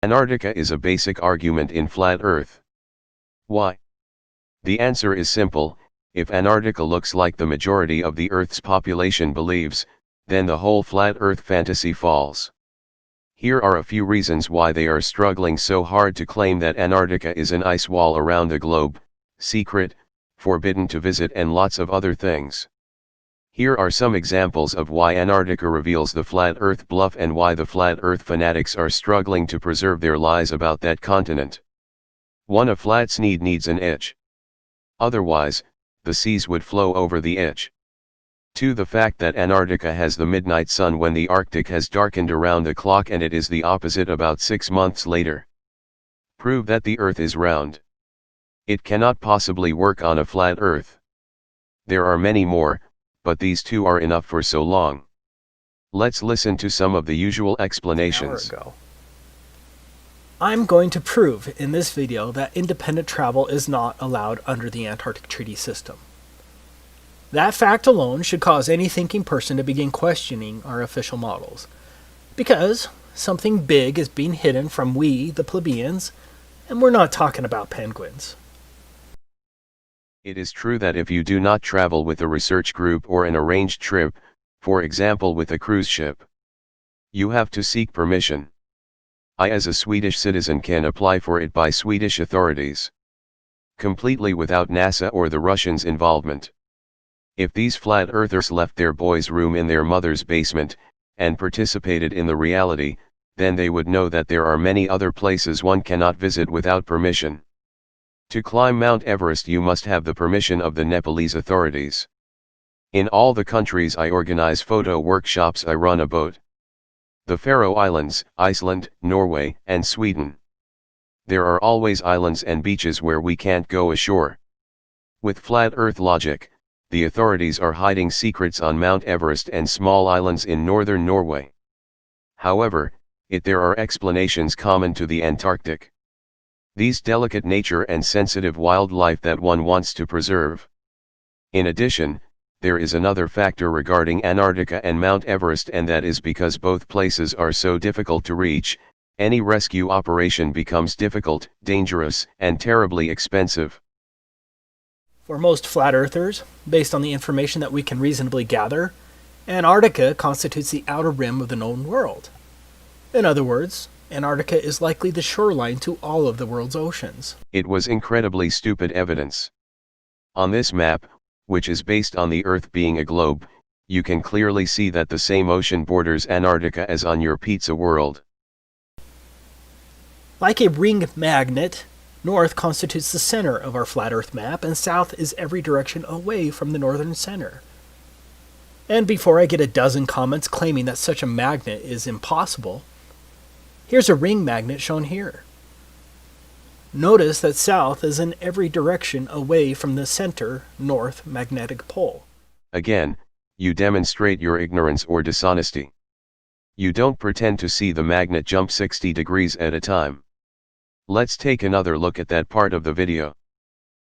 Antarctica is a basic argument in flat Earth. Why? The answer is simple: if Antarctica looks like the majority of the Earth's population believes, then the whole flat Earth fantasy falls. Here are a few reasons why they are struggling so hard to claim that Antarctica is an ice wall around the globe, secret, forbidden to visit, and lots of other things. Here are some examples of why Antarctica reveals the flat Earth bluff and why the flat Earth fanatics are struggling to preserve their lies about that continent. 1. A flat sneed needs an itch. Otherwise, the seas would flow over the itch. 2. The fact that Antarctica has the midnight sun when the Arctic has darkened around the clock and it is the opposite about 6 months later. Prove that the Earth is round. It cannot possibly work on a flat Earth. There are many more, but these two are enough for so long. Let's listen to some of the usual explanations. I'm going to prove in this video that independent travel is not allowed under the Antarctic Treaty System. That fact alone should cause any thinking person to begin questioning our official models, because something big is being hidden from we, the plebeians, and we're not talking about penguins. It is true that if you do not travel with a research group or an arranged trip, for example with a cruise ship, you have to seek permission. I as a Swedish citizen can apply for it by Swedish authorities, completely without NASA or the Russians' involvement. If these flat earthers left their boys' room in their mother's basement, and participated in the reality, then they would know that there are many other places one cannot visit without permission. To climb Mount Everest you must have the permission of the Nepalese authorities. In all the countries I organize photo workshops I run a boat. The Faroe Islands, Iceland, Norway, and Sweden. There are always islands and beaches where we can't go ashore. With flat earth logic, the authorities are hiding secrets on Mount Everest and small islands in northern Norway. However, there are explanations common to the Antarctic. These delicate nature and sensitive wildlife that one wants to preserve. In addition, there is another factor regarding Antarctica and Mount Everest, and that is because both places are so difficult to reach, any rescue operation becomes difficult, dangerous, and terribly expensive. For most flat earthers, based on the information that we can reasonably gather, Antarctica constitutes the outer rim of the known world. In other words, Antarctica is likely the shoreline to all of the world's oceans. It was incredibly stupid evidence. On this map, which is based on the Earth being a globe, you can clearly see that the same ocean borders Antarctica as on your pizza world. Like a ring magnet, north constitutes the center of our flat Earth map, and south is every direction away from the northern center. And before I get a dozen comments claiming that such a magnet is impossible, here's a ring magnet shown here. Notice that south is in every direction away from the center north magnetic pole. Again, you demonstrate your ignorance or dishonesty. You don't pretend to see the magnet jump 60 degrees at a time. Let's take another look at that part of the video.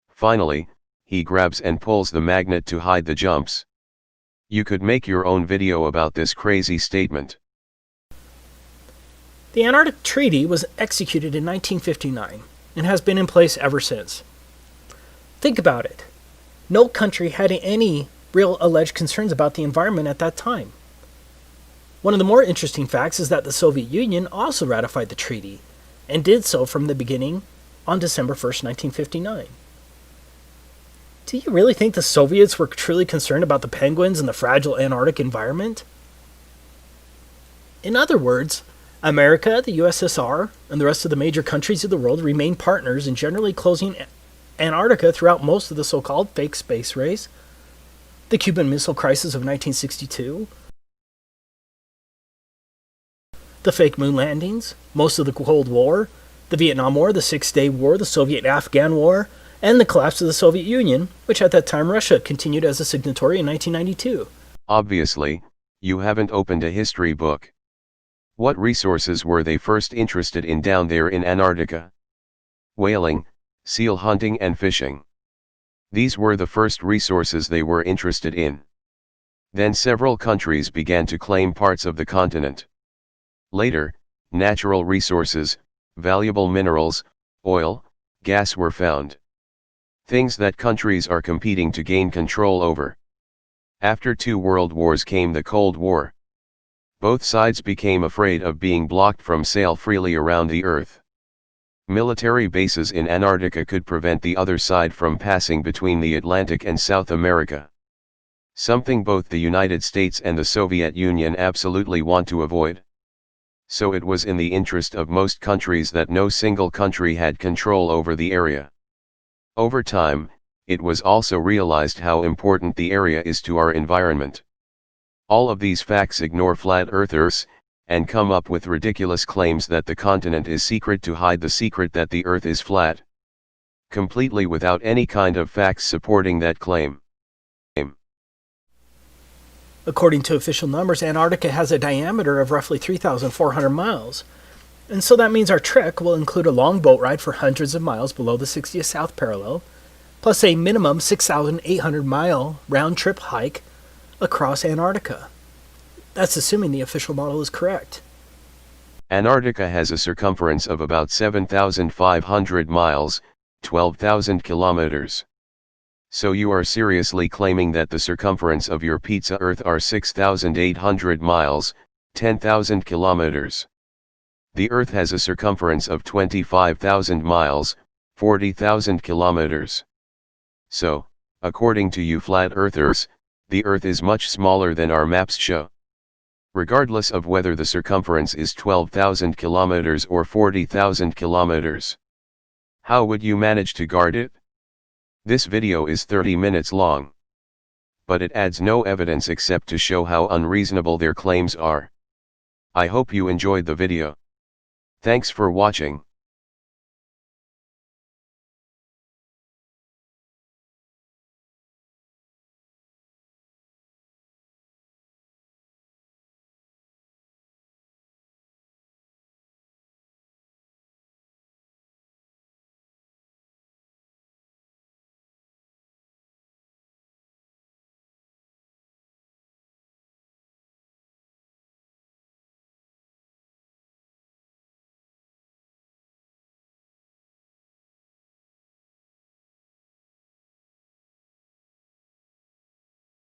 Finally, he grabs and pulls the magnet to hide the jumps. You could make your own video about this crazy statement. The Antarctic Treaty was executed in 1959 and has been in place ever since. Think about it. No country had any real alleged concerns about the environment at that time. One of the more interesting facts is that the Soviet Union also ratified the treaty, and did so from the beginning on December 1st, 1959. Do you really think the Soviets were truly concerned about the penguins and the fragile Antarctic environment? In other words, America, the USSR, and the rest of the major countries of the world remain partners in generally closing Antarctica throughout most of the so-called fake space race, the Cuban Missile Crisis of 1962, the fake moon landings, most of the Cold War, the Vietnam War, the Six-Day War, the Soviet-Afghan War, and the collapse of the Soviet Union, which at that time Russia continued as a signatory in 1992. Obviously, you haven't opened a history book. What resources were they first interested in down there in Antarctica? Whaling, seal hunting and fishing. These were the first resources they were interested in. Then several countries began to claim parts of the continent. Later, natural resources, valuable minerals, oil, gas were found. Things that countries are competing to gain control over. After 2 world wars came the Cold War. Both sides became afraid of being blocked from sail freely around the Earth. Military bases in Antarctica could prevent the other side from passing between the Atlantic and South America. Something both the United States and the Soviet Union absolutely want to avoid. So it was in the interest of most countries that no single country had control over the area. Over time, it was also realized how important the area is to our environment. All of these facts ignore flat earthers, and come up with ridiculous claims that the continent is secret to hide the secret that the Earth is flat. Completely without any kind of facts supporting that claim. According to official numbers, Antarctica has a diameter of roughly 3,400 miles. And so that means our trek will include a long boat ride for hundreds of miles below the 60th south parallel, plus a minimum 6,800-mile round-trip hike across Antarctica. That's assuming the official model is correct. Antarctica has a circumference of about 7,500 miles, 12,000 kilometers. So you are seriously claiming that the circumference of your pizza Earth are 6,800 miles, 10,000 kilometers. The Earth has a circumference of 25,000 miles, 40,000 kilometers. So, according to you flat earthers, the Earth is much smaller than our maps show. Regardless of whether the circumference is 12,000 kilometers or 40,000 kilometers. How would you manage to guard it? This video is 30 minutes long. But it adds no evidence except to show how unreasonable their claims are. I hope you enjoyed the video. Thanks for watching.